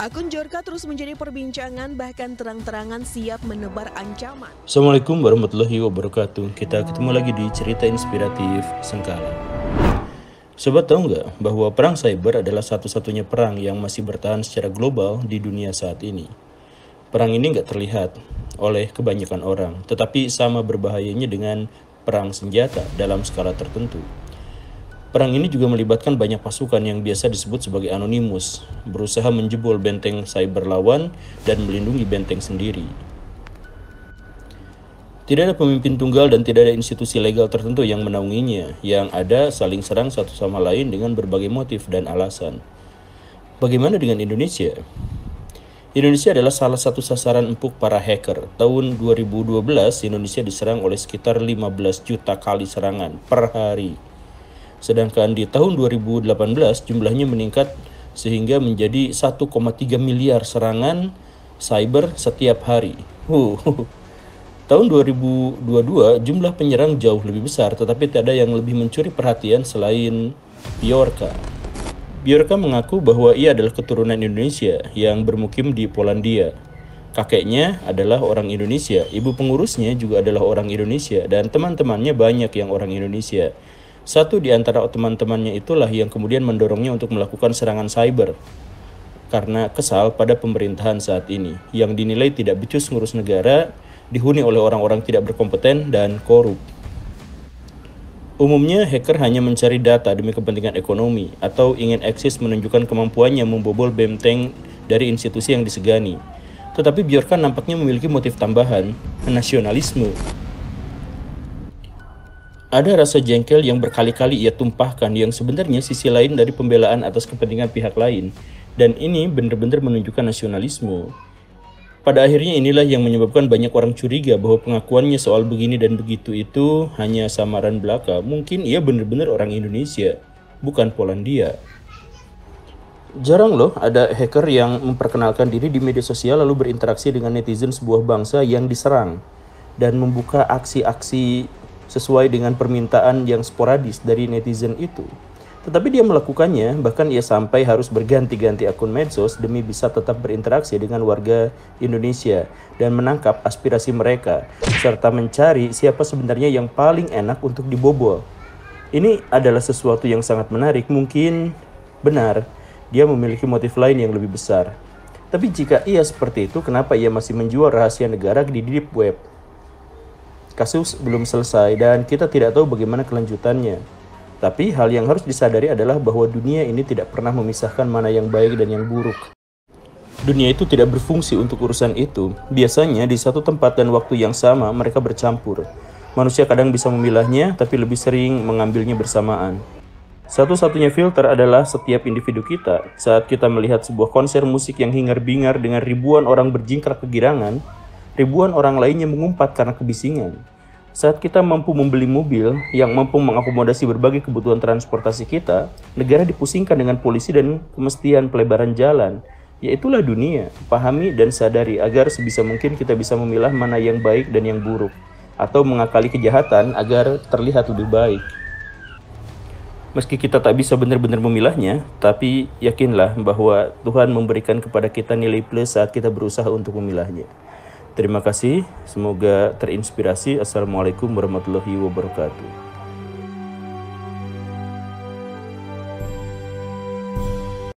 Akun Bjorka terus menjadi perbincangan, bahkan terang-terangan siap menebar ancaman. Assalamualaikum warahmatullahi wabarakatuh. Kita ketemu lagi di cerita inspiratif Sengkala. Sobat tahu nggak bahwa perang cyber adalah satu-satunya perang yang masih bertahan secara global di dunia saat ini. Perang ini nggak terlihat oleh kebanyakan orang, tetapi sama berbahayanya dengan perang senjata dalam skala tertentu. Perang ini juga melibatkan banyak pasukan yang biasa disebut sebagai anonimus, berusaha menjebol benteng cyber lawan dan melindungi benteng sendiri. Tidak ada pemimpin tunggal dan tidak ada institusi legal tertentu yang menaunginya, yang ada saling serang satu sama lain dengan berbagai motif dan alasan. Bagaimana dengan Indonesia? Indonesia adalah salah satu sasaran empuk para hacker. Tahun 2012, Indonesia diserang oleh sekitar 15 juta kali serangan per hari. Sedangkan di tahun 2018 jumlahnya meningkat sehingga menjadi 1,3 miliar serangan cyber setiap hari. Tahun 2022 jumlah penyerang jauh lebih besar, tetapi tidak ada yang lebih mencuri perhatian selain Bjorka. Bjorka mengaku bahwa ia adalah keturunan Indonesia yang bermukim di Polandia. Kakeknya adalah orang Indonesia, ibu pengurusnya juga adalah orang Indonesia, dan teman-temannya banyak yang orang Indonesia. Satu di antara teman-temannya itulah yang kemudian mendorongnya untuk melakukan serangan cyber karena kesal pada pemerintahan saat ini yang dinilai tidak becus ngurus negara, dihuni oleh orang-orang tidak berkompeten dan korup. Umumnya hacker hanya mencari data demi kepentingan ekonomi atau ingin eksis menunjukkan kemampuannya membobol benteng dari institusi yang disegani. Tetapi Bjorka nampaknya memiliki motif tambahan, nasionalisme. Ada rasa jengkel yang berkali-kali ia tumpahkan yang sebenarnya sisi lain dari pembelaan atas kepentingan pihak lain. Dan ini benar-benar menunjukkan nasionalisme. Pada akhirnya inilah yang menyebabkan banyak orang curiga bahwa pengakuannya soal begini dan begitu itu hanya samaran belaka. Mungkin ia benar-benar orang Indonesia, bukan Polandia. Jarang loh ada hacker yang memperkenalkan diri di media sosial lalu berinteraksi dengan netizen sebuah bangsa yang diserang dan membuka aksi-aksi sesuai dengan permintaan yang sporadis dari netizen itu. Tetapi dia melakukannya, bahkan ia sampai harus berganti-ganti akun medsos demi bisa tetap berinteraksi dengan warga Indonesia dan menangkap aspirasi mereka, serta mencari siapa sebenarnya yang paling enak untuk dibobol. Ini adalah sesuatu yang sangat menarik, mungkin benar, dia memiliki motif lain yang lebih besar. Tapi jika ia seperti itu, kenapa ia masih menjual rahasia negara di deep web? Kasus belum selesai dan kita tidak tahu bagaimana kelanjutannya. Tapi hal yang harus disadari adalah bahwa dunia ini tidak pernah memisahkan mana yang baik dan yang buruk. Dunia itu tidak berfungsi untuk urusan itu. Biasanya di satu tempat dan waktu yang sama mereka bercampur. Manusia kadang bisa memilahnya, tapi lebih sering mengambilnya bersamaan. Satu-satunya filter adalah setiap individu kita. Saat kita melihat sebuah konser musik yang hingar-bingar dengan ribuan orang berjingkrak kegirangan, ribuan orang lainnya mengumpat karena kebisingan. Saat kita mampu membeli mobil yang mampu mengakomodasi berbagai kebutuhan transportasi kita, negara dipusingkan dengan polisi dan kemestian pelebaran jalan. Yaitulah dunia. Pahami dan sadari agar sebisa mungkin kita bisa memilah mana yang baik dan yang buruk, atau mengakali kejahatan agar terlihat lebih baik. Meski kita tak bisa benar-benar memilahnya, tapi yakinlah bahwa Tuhan memberikan kepada kita nilai plus saat kita berusaha untuk memilahnya. Terima kasih, semoga terinspirasi. Assalamualaikum warahmatullahi wabarakatuh.